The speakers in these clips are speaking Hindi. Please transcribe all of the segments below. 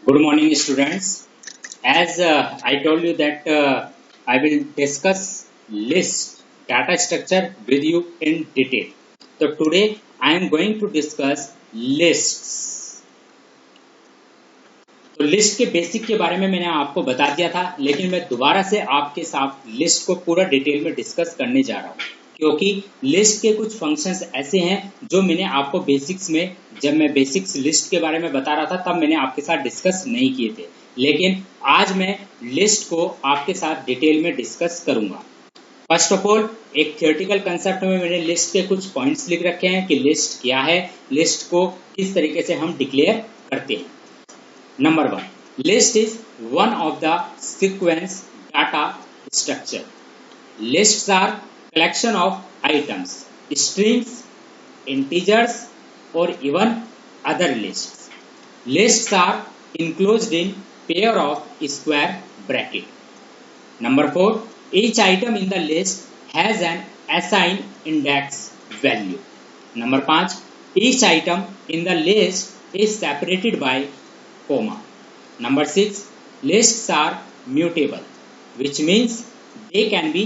Good morning, students. As I told you that I will discuss list data structure with you in detail. So today I am going to discuss lists. तो लिस्ट के बेसिक के बारे में मैंने आपको बता दिया था, लेकिन मैं दोबारा से आपके साथ लिस्ट को पूरा डिटेल में डिस्कस करने जा रहा हूँ, क्योंकि लिस्ट के कुछ फंक्शंस ऐसे हैं जो मैंने आपको बेसिक्स में, जब मैं बेसिक्स लिस्ट के बारे में बता रहा था तब मैंने आपके साथ डिस्कस नहीं किए थे, लेकिन आज मैं लिस्ट को आपके साथ डिटेल में डिस्कस करूंगा। फर्स्ट ऑफ ऑल, एक थियोरेटिकल कंसेप्ट में मैंने लिस्ट के कुछ पॉइंट्स लिख रखे हैं कि लिस्ट क्या है, लिस्ट को किस तरीके से हम डिक्लेयर करते हैं। Number one, list is one of the sequence data structure. Lists are collection of items, strings, integers, or even other lists. Lists are enclosed in pair of square bracket. Number four, each item in the list has an assigned index value. Number five, each item in the list is separated by comma. Number 6, lists are mutable, which means they can be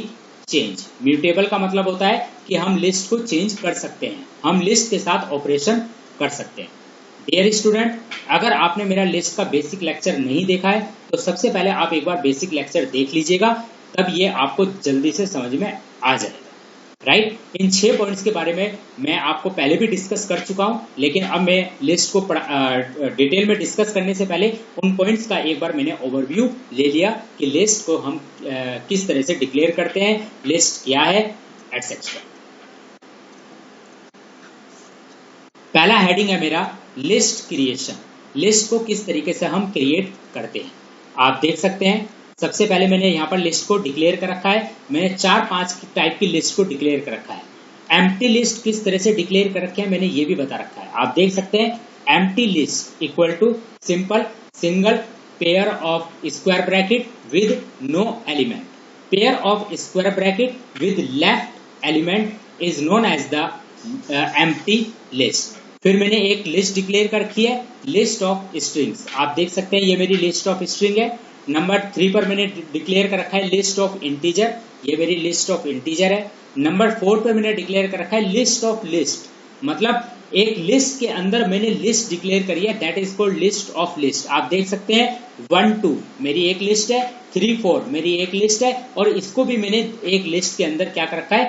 changed. Mutable का मतलब होता है कि हम लिस्ट को चेंज कर सकते हैं, हम लिस्ट के साथ ऑपरेशन कर सकते हैं। डियर स्टूडेंट, अगर आपने मेरा लिस्ट का बेसिक लेक्चर नहीं देखा है तो सबसे पहले आप एक बार बेसिक लेक्चर देख लीजिएगा, तब ये आपको जल्दी से समझ में आ जाएगा। राइट, इन 6 पॉइंट्स के बारे में मैं आपको पहले भी डिस्कस कर चुका हूं, लेकिन अब मैं लिस्ट को डिटेल में डिस्कस करने से पहले उन पॉइंट्स का एक बार मैंने ओवरव्यू ले लिया कि लिस्ट को हम किस तरह से डिक्लेयर करते हैं, लिस्ट क्या है, एटसेट्रा। पहला हेडिंग है मेरा लिस्ट क्रिएशन। लिस्ट को किस तरीके से हम क्रिएट करते हैं, आप देख सकते हैं। सबसे पहले मैंने यहाँ पर लिस्ट को डिक्लेयर कर रखा है, मैंने 4-5 टाइप की लिस्ट को डिक्लेयर कर रखा है। एम्प्टी लिस्ट किस तरह से डिक्लेयर कर रखे हैं मैंने ये भी बता रखा है, आप देख सकते हैं। Empty list equal to simple single pair of square bracket with no element. Pair of square bracket with left element is known as the empty list. फिर मैंने एक लिस्ट डिक्लेयर कर रखी है, लिस्ट ऑफ स्ट्रिंग्स। आप देख सकते हैं ये मेरी लिस्ट ऑफ स्ट्रिंग है। नंबर 3 पर मैंने डिक्लेयर कर रखा है लिस्ट ऑफ इंटीजर, ये मेरी लिस्ट ऑफ इंटीजर है। नंबर 4 पर मैंने डिक्लेयर कर रखा है लिस्ट ऑफ लिस्ट, मतलब एक लिस्ट के अंदर मैंने लिस्ट डिक्लेयर करी है, that is called list of list. आप देख सकते हैं 1-2 मेरी एक लिस्ट है, 3-4 मेरी एक लिस्ट है, और इसको भी मैंने एक लिस्ट के अंदर क्या कर रखा है,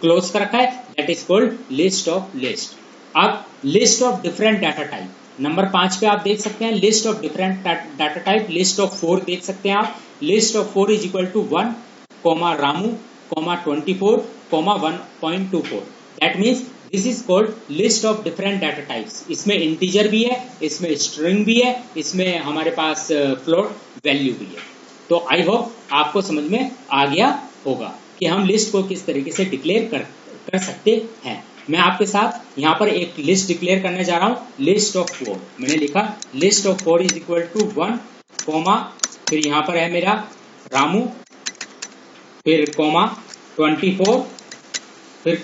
क्लोज कर रखा है, that is called list of list. अब list of different data type, number 5 पे आप देख सकते हैं list of different data type, list of 4 देख सकते हैं आप। List of 4 is equal to 1, Ramu, 24, 1.24। That means this is called list of different data types. इसमें इंटीजर भी है, इसमें स्ट्रिंग भी है, इसमें हमारे पास फ्लोट वैल्यू भी है। तो आई होप आपको समझ में आ गया होगा कि हम लिस्ट को किस तरीके से डिक्लेयर कर सकते हैं। मैं आपके साथ यहाँ पर एक लिस्ट डिक्लेयर करने जा रहा हूँ, लिस्ट ऑफ 4। मैंने लिखा list of 4 is equal to 1, फिर यहाँ पर है मेरा रामू, फिर 24, फिर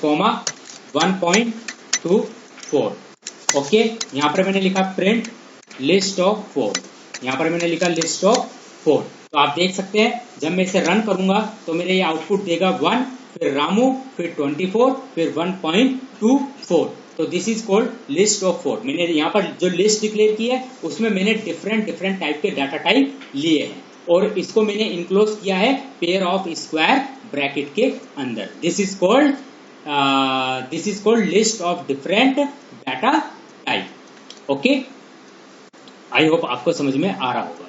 1.24। ओके, यहाँ पर मैंने लिखा प्रिंट लिस्ट ऑफ 4, यहाँ पर मैंने लिखा लिस्ट ऑफ 4। तो आप देख सकते हैं जब मैं इसे रन करूंगा तो मेरे ये आउटपुट देगा 1, फिर रामू, फिर 24, फिर 1.24। तो this is called list of 4। मैंने यहाँ पर जो लिस्ट डिक्लेयर की है उसमें मैंने डिफरेंट टाइप के डाटा टाइप लिए हैं, और इसको मैंने इनक्लोज किया है पेयर ऑफ स्क्वायर ब्रैकेट के अंदर। This is called list of different data type. Okay, I hope आपको समझ में आ रहा होगा।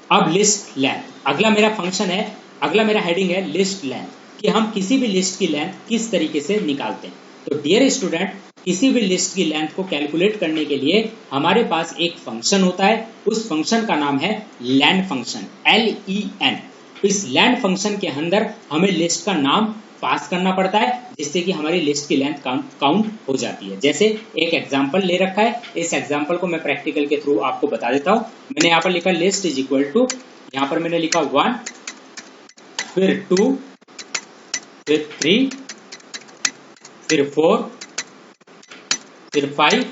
अब लिस्ट लेंथ, अगला मेरा फंक्शन है, अगला मेरा हेडिंग है लिस्ट लेंथ, कि हम किसी भी लिस्ट की लेंथ किस तरीके से निकालते हैं। तो डियर स्टूडेंट, किसी भी लिस्ट की लेंथ को कैलकुलेट करने के लिए हमारे पास एक फंक्शन होता है, उस फंक्शन का नाम है लेन फंक्शन, LEN। इस लेन फंक्शन के अंदर हमें लिस्ट का नाम पास करना पड़ता है, जिससे कि हमारी लिस्ट की लेंथ काउंट हो जाती है। जैसे एक एग्जांपल ले रखा है, इस एग्जांपल को मैं प्रैक्टिकल के थ्रू आपको बता देता हूं। मैंने यहाँ पर लिखा लिस्ट इज इक्वल टू, यहाँ पर मैंने लिखा 1, फिर 2, फिर 3, फिर 4, फिर 5,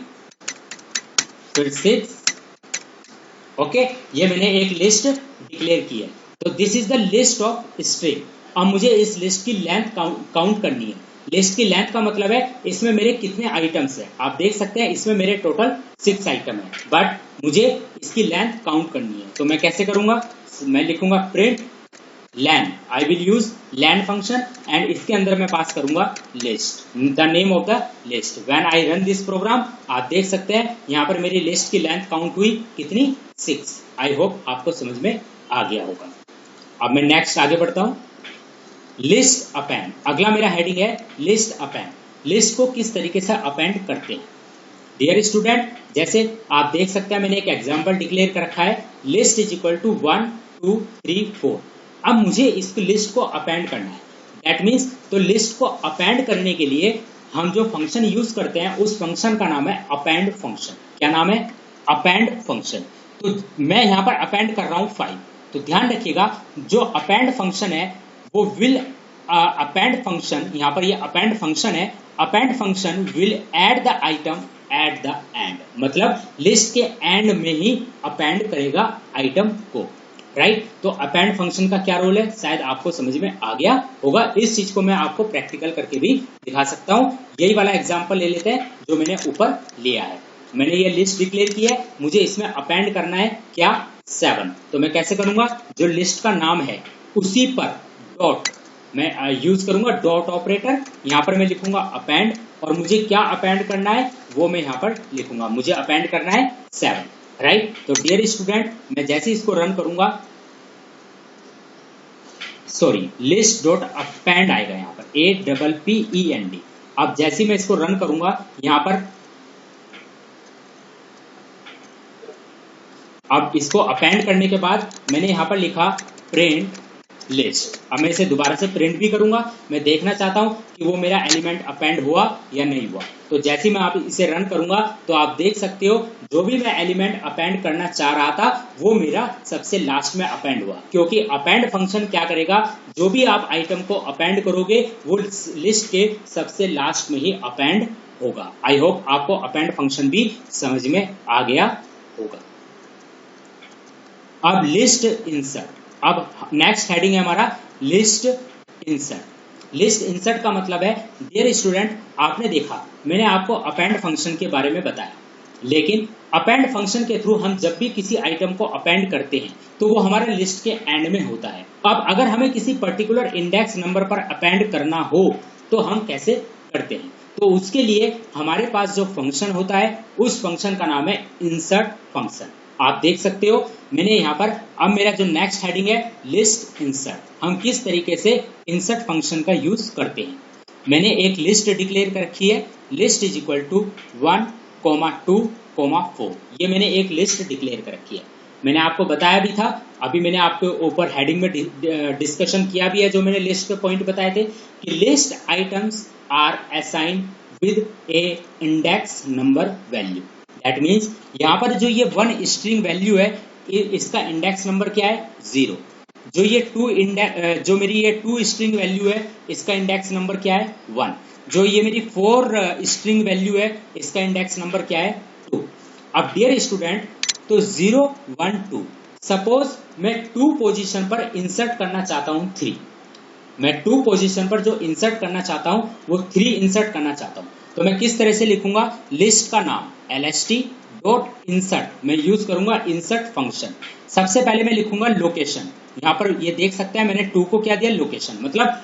फिर 6, ओके, ये मैंने एक लिस्ट डिक्लेयर की है। तो this is the list of string. अब मुझे इस लिस्ट की लेंथ काउंट करनी है। लिस्ट की लेंथ का मतलब है इसमें मेरे कितने आइटम्स हैं। आप देख सकते हैं इसमें मेरे टोटल 6 आइटम है, बट मुझे इसकी लेंथ काउंट करनी है। तो मैं कैसे करूंगा, मैं लिखूंगा print len, I will use len function and इसके अंदर मैं पास करूंगा list, the name of the list. When I run this program, आप देख सकते हैं यहाँ पर मेरी लिस्ट की लेंथ काउंट हुई कितनी, 6। आई होप आपको समझ में आ गया होगा। अब मैं नेक्स्ट आगे बढ़ता हूँ। लिस्ट अपेंड, अगला मेरा हेडिंग है लिस्ट अपेंड। लिस्ट को किस तरीके से अपेंड करते हैं। डियर स्टूडेंट, जैसे आप देख सकते हैं मैंने एक एग्जाम्पल डिक्लेयर कर रखा है, लिस्ट इज इक्वल टू 1 2 3 4। अब मुझे इस लिस्ट को अपेंड करना है। दैट मीन्स तो लिस्ट को अपेंड करने के लिए हम जो फंक्शन यूज करते हैं उस फंक्शन का नाम है अपेंड फंक्शन। क्या नाम है, अपेंड फंक्शन। तो मैं यहाँ पर अपेंड कर रहा हूँ 5। तो ध्यान रखिएगा जो अपेंड फंक्शन है वो विल अपेंड फंक्शन, यहाँ पर ये अपेंड फंक्शन है, append function will add the item at the end, मतलब लिस्ट के एंड में ही अपेंड करेगा आइटम को, राइट। तो अपेंड फंक्शन का क्या रोल है, शायद आपको समझ में आ गया होगा। इस चीज को मैं आपको प्रैक्टिकल करके भी दिखा सकता हूँ। यही वाला एग्जांपल ले लेते हैं जो मैंने ऊपर लिया है। मैंने ये लिस्ट डिक्लेयर की है, मुझे इसमें अपेंड करना है क्या, 7। तो मैं कैसे करूंगा, जो लिस्ट का नाम है उसी पर डॉट मैं यूज करूंगा, डॉट ऑपरेटर। यहाँ पर मैं लिखूंगा अपेंड और मुझे क्या अपेंड करना है वो मैं यहाँ पर लिखूंगा, मुझे अपेंड करना है 7, राइट। तो डियर स्टूडेंट, मैं जैसे इसको रन करूंगा, सॉरी, लिस्ट डॉट अपेंड आएगा यहाँ पर, APPEND। अब जैसे मैं इसको रन करूंगा यहाँ पर, अब इसको अपेंड करने के बाद मैंने यहाँ पर लिखा प्रिंट लिस्ट। अब मैं इसे दोबारा से प्रिंट भी करूंगा, मैं देखना चाहता हूं कि वो मेरा एलिमेंट अपेंड हुआ या नहीं हुआ। तो जैसे मैं आप इसे रन करूंगा तो आप देख सकते हो जो भी मैं एलिमेंट अपेंड करना चाह रहा था वो मेरा सबसे लास्ट में अपेंड हुआ, क्योंकि अपेंड फंक्शन क्या करेगा, जो भी आप आइटम को अपेंड करोगे वो लिस्ट के सबसे लास्ट में ही अपेंड होगा। आई होप आपको अपेंड फंक्शन भी समझ में आ गया होगा। अब लिस्ट इंसर्ट, अब नेक्स्ट हेडिंग है हमारा लिस्ट इंसर्ट। लिस्ट इंसर्ट का मतलब है, डियर स्टूडेंट, आपने देखा मैंने आपको अपेंड फंक्शन के बारे में बताया, लेकिन अपेंड फंक्शन के थ्रू हम जब भी किसी आइटम को अपेंड करते हैं तो वो हमारे लिस्ट के एंड में होता है। अब अगर हमें किसी पर्टिकुलर इंडेक्स नंबर पर अपेंड करना हो तो हम कैसे करते हैं, तो उसके लिए हमारे पास जो फंक्शन होता है उस फंक्शन का नाम है इंसर्ट फंक्शन। आप देख सकते हो मैंने यहाँ पर, अब मेरा जो नेक्स्ट हेडिंग है लिस्ट इंसर्ट, हम किस तरीके से इंसर्ट फंक्शन का यूज करते हैं। मैंने एक लिस्ट डिक्लेयर कर रखी है, लिस्ट इज इक्वल टू 1, 2, 4। ये मैंने एक लिस्ट डिक्लेयर कर रखी है। मैंने आपको बताया भी था, अभी मैंने आपके ऊपर हेडिंग में डिस्कशन किया भी है, जो मैंने लिस्ट के पॉइंट बताए थे कि list items are assigned with a index number value. That means यहाँ पर जो ये 1 स्ट्रिंग वैल्यू है इसका इंडेक्स नंबर क्या है, 0। जो ये 2 जो मेरी ये 2 स्ट्रिंग वैल्यू है इसका इंडेक्स नंबर क्या है, 1। जो ये मेरी 4 स्ट्रिंग वैल्यू है इसका इंडेक्स नंबर क्या है, 2। अब डियर स्टूडेंट, तो 0 1 2, सपोज मैं 2 पोजीशन पर इंसर्ट करना चाहता हूँ 3, मैं 2 पोजीशन पर जो इंसर्ट करना चाहता हूँ वो 3 इंसर्ट करना चाहता हूँ। तो मैं किस तरह से लिखूंगा, लिस्ट का नाम LST डॉट इंसर्ट, मैं यूज करूंगा इंसर्ट फंक्शन। सबसे पहले मैं लिखूंगा लोकेशन, यहाँ पर ये देख सकते हैं मैंने 2 को क्या दिया, लोकेशन, मतलब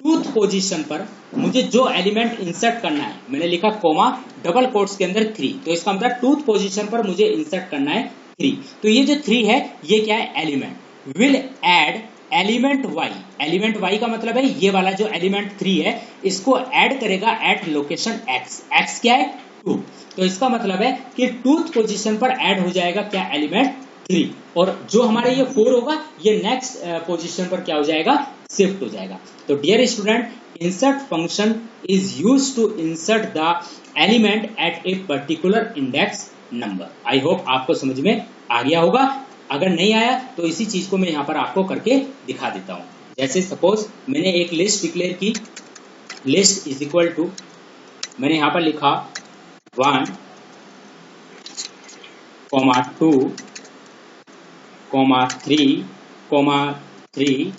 2th पोजीशन पर मुझे जो एलिमेंट इंसर्ट करना है, मैंने लिखा कोमा डबल कोट्स के अंदर 3, तो इसका मतलब 2th पोजीशन पर मुझे इंसर्ट करना है 3। तो ये जो 3 है ये क्या है, element will add element y। Element y का मतलब है ये वाला जो एलिमेंट 3 है इसको ऐड करेगा एट लोकेशन x। x क्या है, 2। तो इसका मतलब है कि 2th पोजीशन पर ऐड हो जाएगा क्या, एलिमेंट 3, और जो हमारे ये 4 होगा ये नेक्स्ट पोजीशन पर क्या हो जाएगा, शिफ्ट हो जाएगा। तो dear student, insert function is used to insert the element at a particular index number. I hope आपको समझ में आ गया होगा। अगर नहीं आया तो इसी चीज को मैं यहाँ पर आपको करके दिखा देता हूँ। जैसे सपोज मैंने एक लिस्ट डिक्लेयर की, लिस्ट इज इक्वल टू, मैंने यहाँ पर लिखा 1 कॉमा 2 कॉमा 3 कॉमा 3,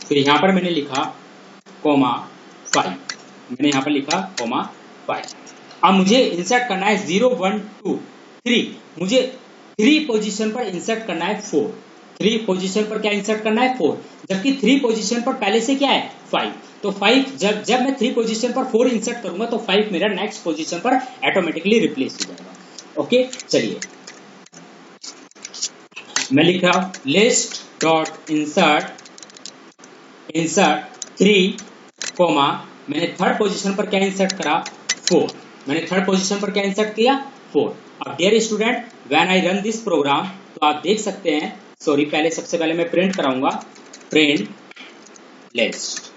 फिर यहाँ पर मैंने लिखा कॉमा 5, मैंने यहाँ पर लिखा कॉमा 5। अब मुझे इंसर्ट करना है 0 1 2 3, मुझे 3 पोजीशन पर इंसर्ट करना है 4, 3 पोजीशन पर क्या इंसर्ट करना है 4, जबकि 3 पोजीशन पर पहले से क्या है 5। तो 5 जब मैं 3 पोजीशन पर 4 इंसर्ट करूंगा तो 5 मेरा नेक्स्ट पोजीशन पर ऑटोमेटिकली रिप्लेस हो जाएगा। ओके, चलिए मैं लिख रहा हूं लिस्ट डॉट इंसर्ट 3 कोमा, मैंने थर्ड पोजीशन पर क्या इंसर्ट करा 4, मैंने थर्ड पोजीशन पर क्या इंसर्ट किया 4। अब dear student when I run this program, तो आप देख सकते हैं, सॉरी पहले सबसे पहले मैं प्रिंट कराऊंगा, print list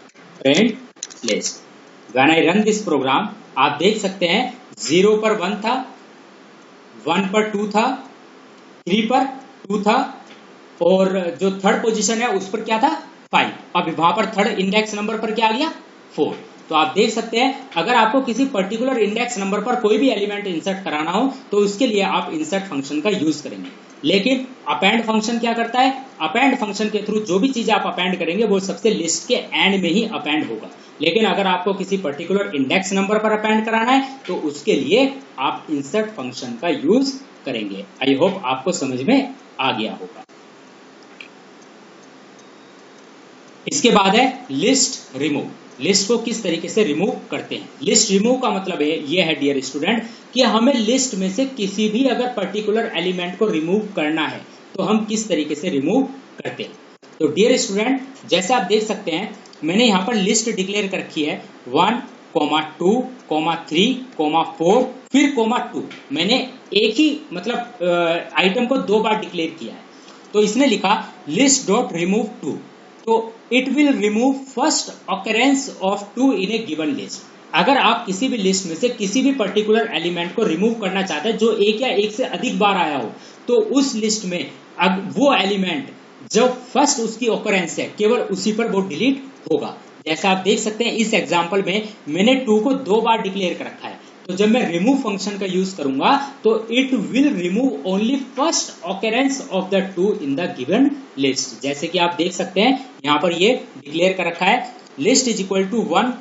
when I run this program, आप देख सकते हैं 0 पर 1 था, 1 पर 2 था, 3 पर 2 था, और जो थर्ड पोजीशन है उस पर क्या था 5। अब वहां पर थर्ड इंडेक्स नंबर पर क्या आ गया 4। तो आप देख सकते हैं अगर आपको किसी पर्टिकुलर इंडेक्स नंबर पर कोई भी एलिमेंट इंसर्ट कराना हो तो उसके लिए आप इंसर्ट फंक्शन का यूज करेंगे। लेकिन अपेंड फंक्शन क्या करता है, अपेंड फंक्शन के थ्रू जो भी चीज आप अपेंड करेंगे वो सबसे लिस्ट के एंड में ही अपेंड होगा। लेकिन अगर आपको किसी पर्टिकुलर इंडेक्स नंबर पर अपेंड कराना है तो उसके लिए आप इंसर्ट फंक्शन का यूज करेंगे। आई होप आपको समझ में आ गया होगा। इसके बाद है लिस्ट रिमूव। लिस्ट को किस तरीके से रिमूव करते हैं। लिस्ट रिमूव का मतलब है ये है डियर स्टूडेंट कि हमें लिस्ट में से किसी भी अगर पर्टिकुलर एलिमेंट को रिमूव करना है तो हम किस तरीके से रिमूव करते हैं। तो डियर स्टूडेंट जैसे आप देख सकते हैं मैंने यहाँ पर लिस्ट डिक्लेयर कर रखी है 1, 2, 3, 4 फिर 2। मैंने एक ही मतलब आइटम को 2 बार डिक्लेयर किया है। तो इसने लिखा लिस्ट डॉट रिमूव 2, तो it will remove first occurrence of 2 in A given list. अगर आप किसी भी लिस्ट में से किसी भी पर्टिकुलर एलिमेंट को रिमूव करना चाहते हैं जो एक या एक से अधिक बार आया हो, तो उस लिस्ट में अब वो एलिमेंट जो फर्स्ट उसकी ऑकरेंस है केवल उसी पर वो डिलीट होगा। जैसा आप देख सकते हैं इस एग्जांपल में मैंने 2 को 2 बार डिक्लेयर कर रखा है, तो जब मैं रिमूव फंक्शन का यूज करूंगा तो it will remove only first occurrence of the 2 in the given list. जैसे कि आप देख सकते हैं यहाँ पर ये डिक्लेयर कर रखा है लिस्ट इज इक्वल टू 1,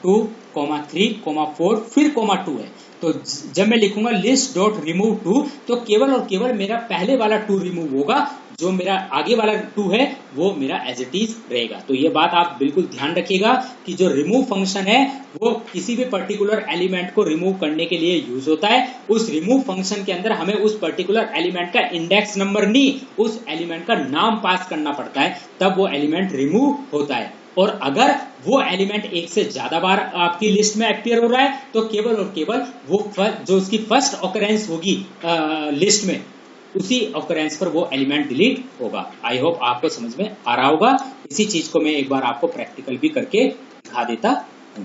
2, 3, 4 फिर 2 है। तो जब मैं लिखूंगा लिस्ट डॉट रिमूव 2 तो केवल और केवल मेरा पहले वाला 2 रिमूव होगा, जो मेरा आगे वाला 2 है वो मेरा एज इट इज रहेगा। तो ये बात आप बिल्कुल ध्यान रखिएगा कि जो रिमूव फंक्शन है वो किसी भी पर्टिकुलर एलिमेंट को रिमूव करने के लिए यूज होता है। उस रिमूव फंक्शन के अंदर हमें उस पर्टिकुलर एलिमेंट का इंडेक्स नंबर नहीं, उस एलिमेंट का नाम पास करना पड़ता है, तब वो एलिमेंट रिमूव होता है। और अगर वो एलिमेंट एक से ज्यादा बार आपकी लिस्ट में अपीयर हो रहा है तो केवल और केवल वो जो उसकी फर्स्ट ऑकरेंस होगी लिस्ट में उसी ऑकरेंस पर वो एलिमेंट डिलीट होगा। आई होप आपको समझ में आ रहा होगा। इसी चीज को मैं एक बार आपको प्रैक्टिकल भी करके दिखा देता हूं।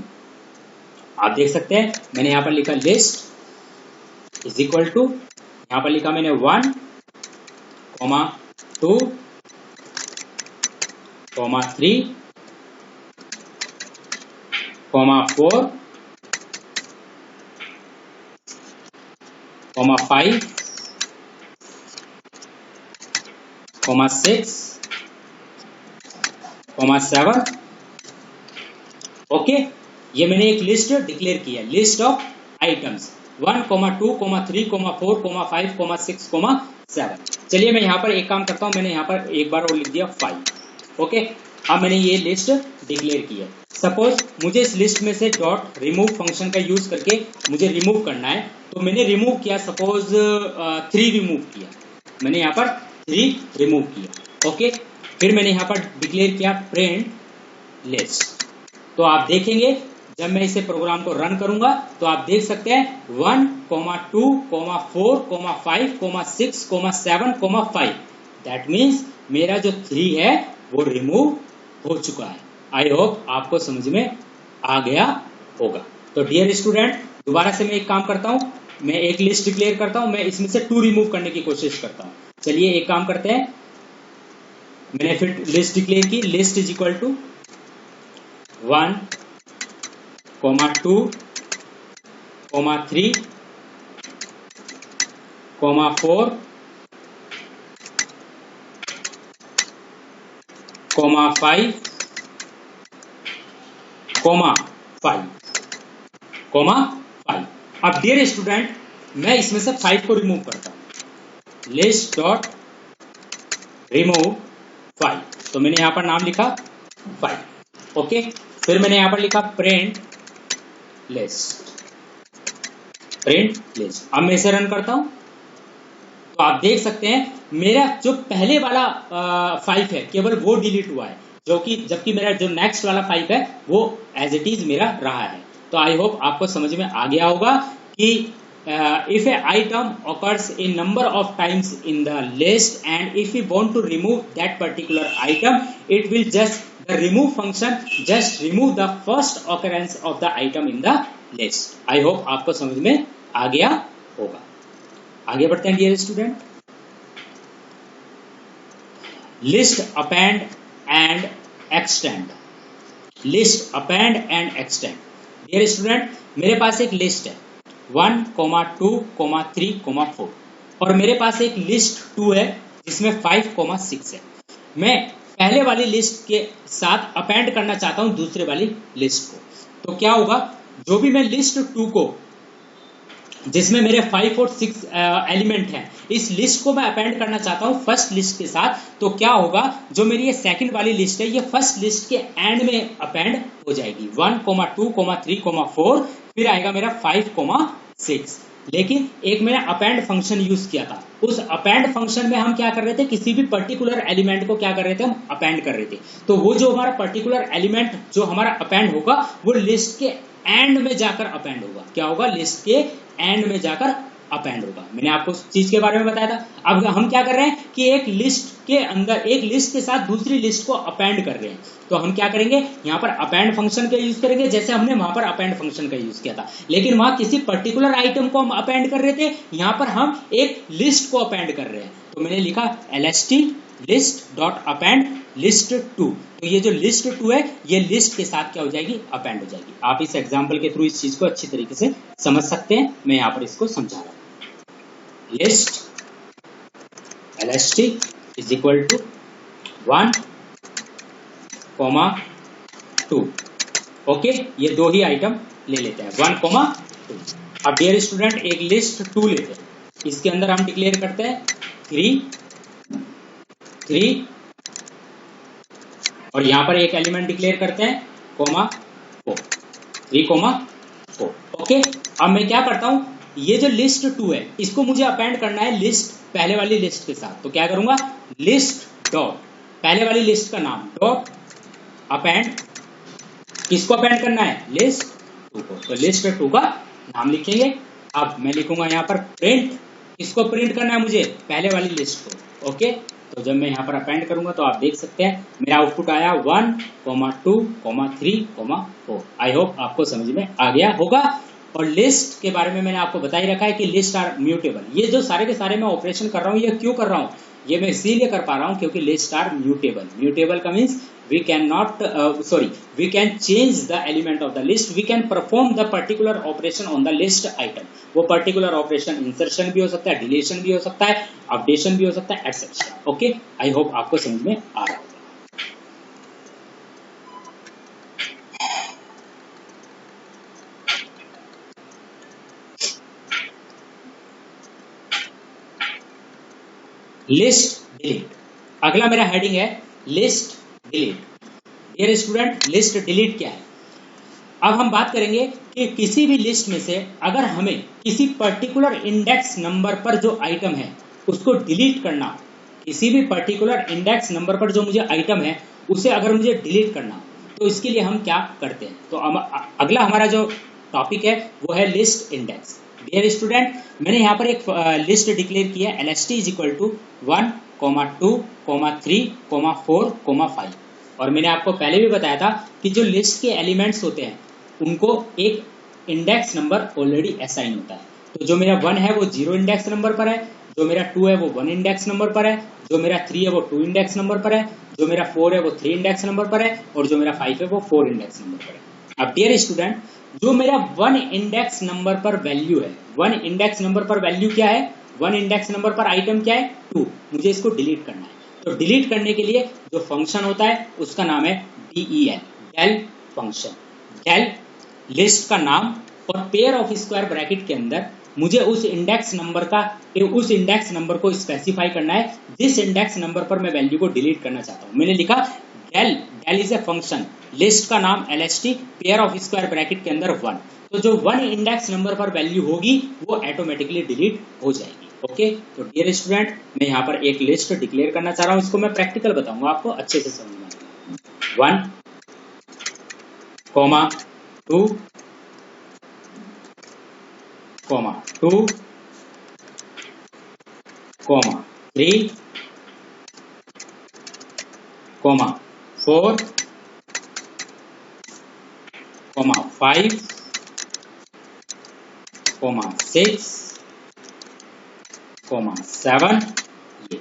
आप देख सकते हैं मैंने यहां पर लिखा लिस्ट इज इक्वल टू, यहां पर लिखा मैंने 1, 2, 3, 4, 5, 6, 7। ओके, ये मैंने एक लिस्ट डिक्लेयर की है, लिस्ट ऑफ आइटम्स 1, 2, 3, 4, 5, 6, 7। चलिए मैं यहां पर एक काम करता हूं, मैंने यहां पर एक बार और लिख दिया 5। ओके, अब मैंने ये लिस्ट डिक्लेयर की है। सपोज मुझे इस लिस्ट में से डॉट रिमूव फंक्शन का यूज करके मुझे रिमूव करना है, तो मैंने रिमूव किया सपोज 3 रिमूव किया, मैंने यहाँ पर 3 रिमूव किया। ओके, फिर मैंने यहाँ पर डिक्लेयर किया प्रिंट लिस्ट। तो आप देखेंगे जब मैं इसे प्रोग्राम को रन करूंगा तो आप देख सकते हैं 1, 2, 4, 5, 6, 7, 5। दैट मीन्स मेरा जो 3 है वो रिमूव हो चुका है। आई होप आपको समझ में आ गया होगा। तो डियर स्टूडेंट दोबारा से मैं एक काम करता हूं, मैं एक लिस्ट डिक्लेयर करता हूं, मैं इसमें से 2 रिमूव करने की कोशिश करता हूं। चलिए एक काम करते हैं, मैंने फिर लिस्ट डिक्लेयर की, लिस्ट इज इक्वल टू 1, 2, 3, 4, 5, 5. अब डियर स्टूडेंट, मैं इसमें से 5 को रिमूव करता हूं। लिस्ट डॉट रिमूव 5, तो मैंने यहां पर नाम लिखा 5। ओके, फिर मैंने यहां पर लिखा प्रिंट लिस्ट। अब मैं इसे रन करता हूं, तो आप देख सकते हैं मेरा जो पहले वाला 5 है केवल वो डिलीट हुआ है, जबकि मेरा जो नेक्स्ट वाला 5 है वो एज इट इज मेरा रहा है। तो आई होप आपको समझ में आ गया होगा कि if a item occurs a number of times in the list and if we want to remove that particular item, it will just the remove function just remove the first occurrence of the item in the list. I hope आपको समझ में आ गया होगा। आगे बढ़ते हैं dear student. List append and extend. List append and extend. Dear student, मेरे पास एक लिस्ट है 1, 2, 3, 4 और मेरे पास एक लिस्ट 2 है जिसमें 5, 6 है। मैं पहले वाली लिस्ट के साथ अपेंड करना चाहता हूं दूसरे वाली लिस्ट को, तो क्या होगा, जो भी मैं लिस्ट 2 को जिसमें मेरे 5 और 6 एलिमेंट हैं, इस लिस्ट को मैं अपेंड करना चाहता हूं फर्स्ट लिस्ट के साथ, तो क्या होगा, जो मेरी ये सेकंड वाली लिस्ट है ये फर्स्ट लिस्ट के एंड में अपेंड हो जाएगी। 1, 2, 3, 4, फिर आएगा मेरा 5, 6। लेकिन एक मैंने अपेंड फंक्शन यूज किया था, उस अपेंड फंक्शन में हम क्या कर रहे थे, किसी भी पर्टिकुलर एलिमेंट को क्या कर रहे थे, हम अपेंड कर रहे थे। तो वो जो हमारा पर्टिकुलर एलिमेंट जो हमारा अपेंड होगा वो लिस्ट के एंड में जाकर अपेंड होगा। क्या होगा, लिस्ट के एंड में जाकर अपेंड होगा। मैंने आपको उस चीज के बारे में बताया था। अब हम क्या कर रहे हैं कि एक लिस्ट के अंदर एक लिस्ट के साथ दूसरी लिस्ट को अपेंड कर रहे हैं, तो हम क्या करेंगे, यहाँ पर अपेंड फंक्शन का यूज करेंगे जैसे हमने वहां पर अपेंड फंक्शन का यूज किया था। लेकिन वहां किसी पर्टिकुलर आइटम को हम अपेंड कर रहे थे, यहाँ पर हम एक लिस्ट को अपेंड कर रहे हैं। तो मैंने लिखा lst list dot append list 2। तो ये जो लिस्ट 2 है ये लिस्ट के साथ क्या हो जाएगी, अपेंड हो जाएगी। आप इस एग्जाम्पल के थ्रू इस चीज को अच्छी तरीके से समझ सकते हैं। मैं यहाँ पर इसको समझा रहा हूं। List lst is equal to 1, 2। Okay, ये दो ही आइटम ले लेते हैं 1, 2। अब डियर स्टूडेंट, एक लिस्ट 2 लेते हैं, इसके अंदर हम डिक्लेयर करते हैं 3 और यहां पर एक एलिमेंट डिक्लेयर करते हैं 4 3, 4। ओके, अब मैं क्या करता हूं, ये जो लिस्ट 2 है इसको मुझे अपेंड करना है लिस्ट पहले वाली लिस्ट के साथ। तो क्या करूंगा, लिस्ट डॉट पहले वाली लिस्ट का नाम डॉट अपेंड, किसको अपेंड करना है, लिस्ट 2 को। तो लिस्ट 2 का नाम लिखेंगे। अब मैं लिखूंगा यहाँ पर प्रिंट, किसको प्रिंट करना है मुझे, पहले वाली लिस्ट को। ओके, तो जब मैं यहाँ पर अपेंड करूंगा तो आप देख सकते हैं मेरा आउटपुट आया 1, 2, 3, 4। आई होप आपको समझ में आ गया होगा। और लिस्ट के बारे में मैंने आपको बता ही रखा है कि लिस्ट आर म्यूटेबल। ये जो सारे के सारे मैं ऑपरेशन कर रहा हूँ, ये क्यों कर रहा हूँ, ये मैं इसीलिए कर पा रहा हूँ क्योंकि लिस्ट आर म्यूटेबल। म्यूटेबल का means we can change the element of the list, we can perform the particular operation on the list item। वो particular operation insertion भी हो सकता है, deletion भी हो सकता है, updation भी हो सकता है, etc। ओके, आई होप आपको समझ में आ रहा होगा। लिस्ट डिलीट, अगला मेरा हेडिंग है list delete. Dear student, list delete क्या है। अब हम बात करेंगे कि किसी भी लिस्ट में से अगर हमें किसी पर्टिकुलर इंडेक्स नंबर पर जो आइटम है उसको डिलीट करना, किसी भी पर्टिकुलर इंडेक्स नंबर पर जो मुझे आइटम है उसे अगर मुझे डिलीट करना, तो इसके लिए हम क्या करते हैं। तो अगला हमारा जो टॉपिक है वो है लिस्ट इंडेक्स। डियर स्टूडेंट, मैंने यहाँ पर एक लिस्ट डिक्लेयर किया है lst इज इक्वल टू 1, 2, 3, 4, 5। और मैंने आपको पहले भी बताया था कि जो लिस्ट के एलिमेंट्स होते हैं उनको एक इंडेक्स नंबर ऑलरेडी असाइन होता है। तो जो मेरा 1 है वो 0 इंडेक्स नंबर पर है, जो मेरा 2 है वो 1 इंडेक्स नंबर पर है, जो मेरा 3 है वो 2 इंडेक्स नंबर पर है, जो मेरा 4 है वो 3 इंडेक्स नंबर पर है, और जो मेरा 5 है वो 4 इंडेक्स नंबर पर है। अब डियर स्टूडेंट, जो मेरा 1 इंडेक्स नंबर पर वैल्यू है, 1 इंडेक्स नंबर पर वैल्यू क्या है, वन इंडेक्स नंबर पर आइटम क्या है 2, मुझे इसको डिलीट करना है। तो डिलीट करने के लिए जो फंक्शन होता है उसका नाम है del, del function. del list का नाम और पेयर ऑफ स्क्वायर ब्रैकेट के अंदर मुझे उस इंडेक्स नंबर को स्पेसिफाई करना है जिस इंडेक्स नंबर पर मैं वैल्यू को डिलीट करना चाहता हूं। मैंने लिखा del is a function, list का नाम lst, pair of square bracket के अंदर 1। तो जो 1 इंडेक्स नंबर पर वैल्यू होगी वो ऑटोमेटिकली डिलीट हो जाएगी। ओके, तो डियर स्टूडेंट, मैं यहाँ पर एक लिस्ट डिक्लेयर करना चाह रहा हूँ, इसको मैं प्रैक्टिकल बताऊंगा, आपको अच्छे से समझ में आएगा। 1, 2, 2, 3, 4, 5, 6, 7, ये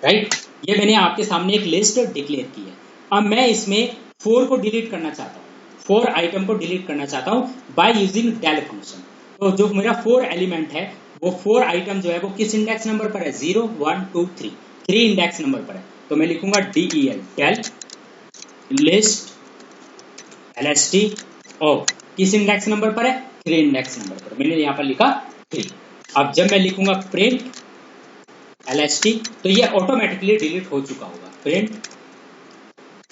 राइट। ये मैंने आपके सामने एक लिस्ट डिक्लेयर की है। अब मैं इसमें 4 को डिलीट करना चाहता हूँ, 4 आइटम को डिलीट करना चाहता हूँ बाय यूजिंग del फंक्शन। तो जो मेरा 4 एलिमेंट है वो 4 आइटम जो है वो किस इंडेक्स नंबर पर है, 0, 1, 2, 3 इंडेक्स नंबर पर है। तो मैं लिखूंगा del लिस्ट lst ऑफ किस इंडेक्स नंबर पर है, 3 इंडेक्स नंबर पर। मैंने यहाँ पर लिखा 3। अब जब मैं लिखूंगा प्रिंट lst तो ये ऑटोमेटिकली डिलीट हो चुका होगा। प्रिंट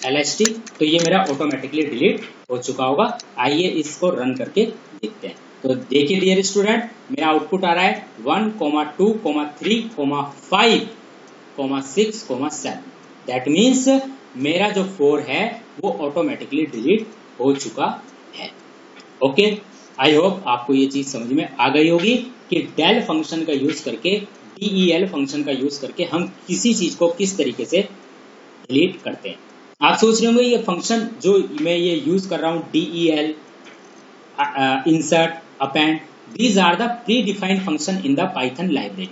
lst तो ये मेरा ऑटोमेटिकली डिलीट हो चुका होगा। आइए इसको रन करके देखते हैं। तो देखिए डियर स्टूडेंट, मेरा आउटपुट आ रहा है 1, 2, 3, 5, 6, 7। दैट मीन्स मेरा जो 4 है वो ऑटोमेटिकली डिलीट हो चुका है। ओके, आई होप आपको ये चीज समझ में आ गई होगी कि del फंक्शन का यूज करके, del फंक्शन का यूज करके हम किसी चीज को किस तरीके से डिलीट करते हैं। आप सोच रहे होंगे ये फंक्शन जो मैं ये यूज कर रहा हूँ del, insert, append, these are the pre-defined function in the Python library।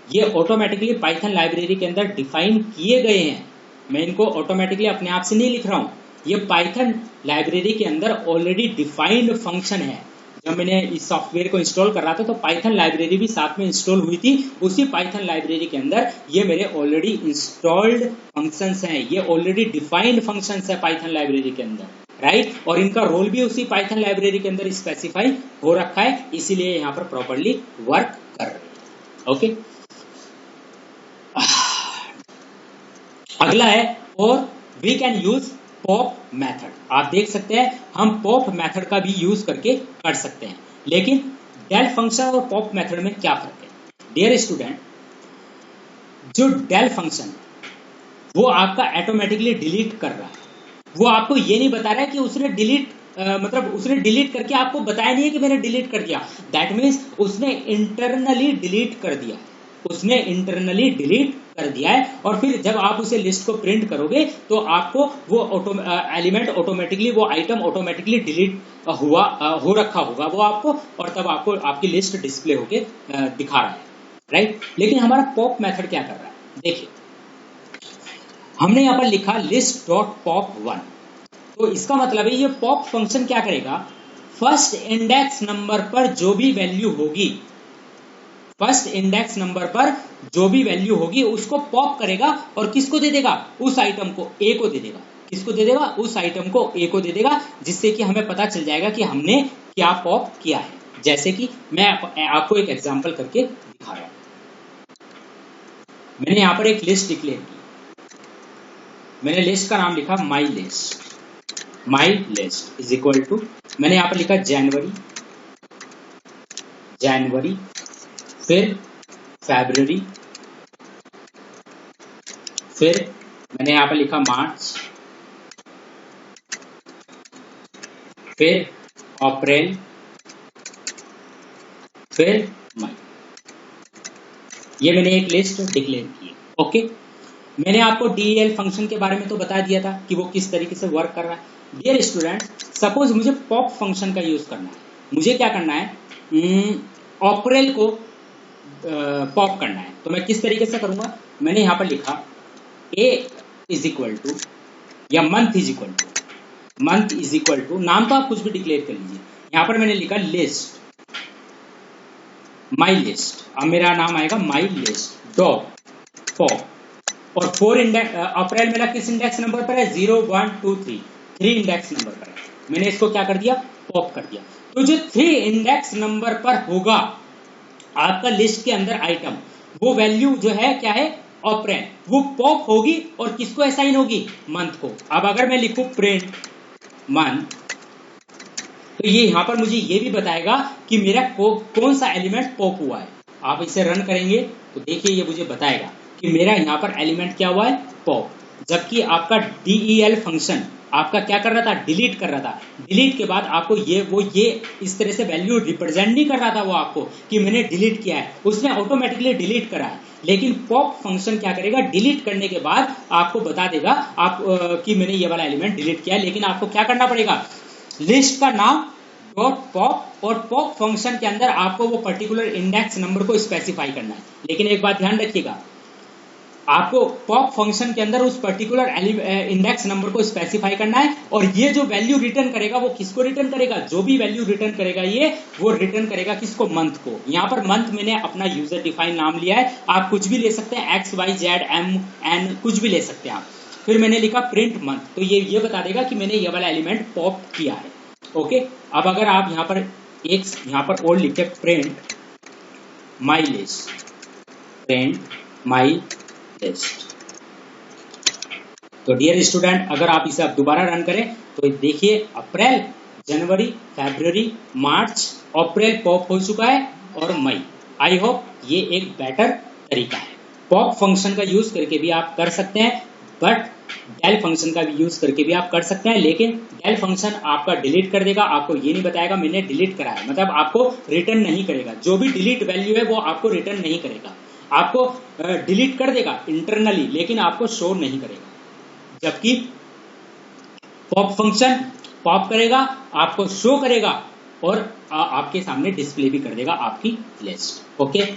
ये ऑटोमेटिकली पाइथन लाइब्रेरी के अंदर डिफाइन किए गए हैं। मैं इनको ऑटोमेटिकली अपने आप से नहीं लिख रहा हूँ, ये पाइथन लाइब्रेरी के अंदर ऑलरेडी डिफाइंड फंक्शन है। जब मैंने इस सॉफ्टवेयर को इंस्टॉल कर रहा था तो पाइथन लाइब्रेरी भी साथ में इंस्टॉल हुई थी। उसी पाइथन लाइब्रेरी के अंदर ये मेरे ऑलरेडी इंस्टॉल्ड फंक्शंस हैं, ये ऑलरेडी डिफाइंड फंक्शंस है पाइथन लाइब्रेरी के अंदर, राइट। और इनका रोल भी उसी पाइथन लाइब्रेरी के अंदर स्पेसिफाई हो रखा है, इसीलिए यहाँ पर प्रॉपर्ली वर्क कर रही है। ओके, अगला है और we can use pop method. आप देख सकते हैं हम पॉप मेथड का भी यूज करके कर सकते हैं, लेकिन del फंक्शन और पॉप मेथड में क्या फर्क है? डियर स्टूडेंट, जो del फंक्शन वो आपका ऑटोमेटिकली डिलीट कर रहा है, वो आपको ये नहीं बता रहा है कि उसने डिलीट मतलब उसने डिलीट करके आपको बताया नहीं है कि मैंने डिलीट कर दिया। दैट मीन्स उसने इंटरनली डिलीट कर दिया, उसने इंटरनली डिलीट कर दिया है। और फिर जब आप उसे लिस्ट को प्रिंट करोगे तो आपको वो एलिमेंट ऑटोमेटिकली, वो आइटम ऑटोमेटिकली डिलीट हो रखा होगा वो आपको, और तब आपको आपकी लिस्ट डिस्प्ले होके दिखा रहा है, राइट। लेकिन हमारा पॉप मेथड क्या कर रहा है, देखिए हमने यहाँ पर लिखा लिस्ट डॉट पॉप 1। तो इसका मतलब है ये पॉप फंक्शन क्या करेगा, फर्स्ट इंडेक्स नंबर पर जो भी वैल्यू होगी, फर्स्ट इंडेक्स नंबर पर जो भी वैल्यू होगी उसको पॉप करेगा और किसको दे देगा, उस आइटम को ए को दे देगा। किसको दे देगा, उस आइटम को ए को दे देगा, जिससे कि हमें पता चल जाएगा कि हमने क्या पॉप किया है। जैसे कि मैं आपको एक एग्जांपल करके दिखा रहा हूं। मैंने यहां पर एक लिस्ट डिक्लेयर की, मैंने लिस्ट का नाम लिखा my list. My list is equal to, मैंने यहां पर लिखा जनवरी, फिर फरवरी, फिर मैंने यहां पर लिखा मार्च, फिर अप्रैल, फिर मई। ये मैंने एक लिस्ट डिक्लेयर की है। ओके, मैंने आपको del फंक्शन के बारे में तो बता दिया था कि वो किस तरीके से वर्क कर रहा है। डियर स्टूडेंट, सपोज मुझे पॉप फंक्शन का यूज करना है, मुझे क्या करना है, अप्रैल को पॉप करना है। तो मैं किस तरीके से करूंगा, मैंने यहां पर लिखा a इज इक्वल टू, या month is equal to, month is equal to, नाम तो आप कुछ भी डिक्लेयर कर लीजिए। यहां पर मैंने लिखा लिस्ट माई लिस्ट, अब मेरा नाम आएगा माई लिस्ट डॉट पॉप और 4 इंडेक्स, अप्रैल मेरा किस इंडेक्स नंबर पर है 0 1 2 3, 3 इंडेक्स नंबर पर है, मैंने इसको क्या कर दिया पॉप कर दिया। तो जो 3 इंडेक्स नंबर पर होगा आपका लिस्ट के अंदर आइटम, वो वैल्यू जो है क्या है अप्रैल, वो पॉप होगी और किसको असाइन होगी मंथ को। अब अगर मैं लिखूं प्रिंट मंथ तो ये यहां पर मुझे ये भी बताएगा कि मेरा कौन सा एलिमेंट पॉप हुआ है। आप इसे रन करेंगे तो देखिए ये मुझे बताएगा कि मेरा यहाँ पर एलिमेंट क्या हुआ है पॉप, जबकि आपका del फंक्शन आपका क्या कर रहा था डिलीट कर रहा था। डिलीट के बाद आपको ये इस तरह से वैल्यू रिप्रेजेंट नहीं कर रहा था वो आपको कि मैंने डिलीट किया है, उसने ऑटोमेटिकली डिलीट करा है। लेकिन पॉप फंक्शन क्या करेगा डिलीट करने के बाद आपको बता देगा आप कि मैंने ये वाला एलिमेंट डिलीट किया है, लेकिन आपको क्या करना पड़ेगा लिस्ट का नाम डॉट पॉप और पॉप फंक्शन के अंदर आपको वो पर्टिकुलर इंडेक्स नंबर को स्पेसिफाई करना है। लेकिन एक बात ध्यान रखिएगा, आपको पॉप फंक्शन के अंदर उस पर्टिकुलर इंडेक्स नंबर को स्पेसिफाई करना है और ये जो वैल्यू रिटर्न करेगा वो किसको रिटर्न करेगा, जो भी वैल्यू रिटर्न करेगा ये वो रिटर्न करेगा किसको मंथ को। यहाँ पर मंथ मैंने अपना यूजर डिफाइन नाम लिया है, आप कुछ भी ले सकते हैं XYZ M N कुछ भी ले सकते हैं आप। फिर मैंने लिखा प्रिंट मंथ, तो ये बता देगा कि मैंने ये वाला एलिमेंट पॉप किया है। ओके, अब अगर आप यहाँ पर यहाँ पर और लिखे print my list, print my list, तो डियर स्टूडेंट अगर आप इसे अब दोबारा रन करें तो देखिए अप्रैल जनवरी फरवरी मार्च अप्रैल पॉप हो चुका है और मई। आई होप ये एक बेटर तरीका है। पॉप फंक्शन का यूज करके भी आप कर सकते हैं, बट del फंक्शन का भी यूज करके भी आप कर सकते हैं, लेकिन del फंक्शन आपका डिलीट कर देगा, आपको ये नहीं बताएगा मैंने डिलीट करा है, मतलब आपको रिटर्न नहीं करेगा, जो भी डिलीट वैल्यू है वो आपको रिटर्न नहीं करेगा, आपको डिलीट कर देगा इंटरनली लेकिन आपको शो नहीं करेगा। जबकि पॉप फंक्शन पॉप करेगा, आपको शो करेगा और आपके सामने डिस्प्ले भी कर देगा आपकी लिस्ट। ओके,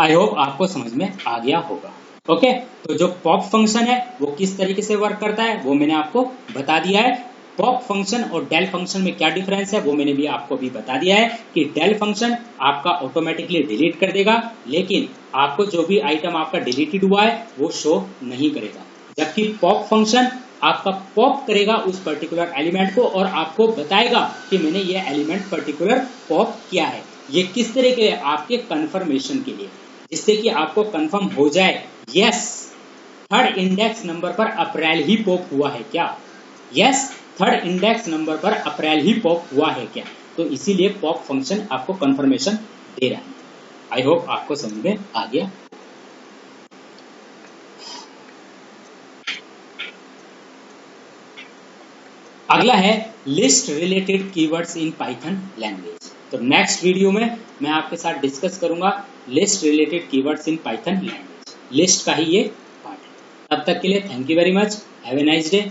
आई होप आपको समझ में आ गया होगा। ओके, तो जो पॉप फंक्शन है वो किस तरीके से वर्क करता है वो मैंने आपको बता दिया है। पॉप फंक्शन और del फंक्शन में क्या डिफरेंस है वो मैंने भी आपको भी बता दिया है कि del फंक्शन आपका ऑटोमेटिकली डिलीट कर देगा, लेकिन आपको जो भी आइटम आपका डिलीटेड हुआ है वो शो नहीं करेगा। जबकि पॉप फंक्शन आपका पॉप करेगा उस पर्टिकुलर एलिमेंट को और आपको बताएगा कि मैंने ये एलिमेंट पर्टिकुलर पॉप किया है। ये किस तरह के आपके कंफर्मेशन के लिए, जिससे कि आपको कंफर्म हो जाए यस थर्ड इंडेक्स नंबर पर अप्रैल ही पॉप हुआ है क्या, यस थर्ड इंडेक्स नंबर पर अप्रैल ही पॉप हुआ है क्या। तो इसीलिए पॉप फंक्शन आपको कंफर्मेशन दे रहा है। आई होप आपको समझ में आ गया। अगला है list related keywords in Python language. तो नेक्स्ट वीडियो में मैं आपके साथ डिस्कस करूंगा list related keywords in Python language, list का ही ये पार्ट है। तब तक के लिए thank you very much, have a nice day.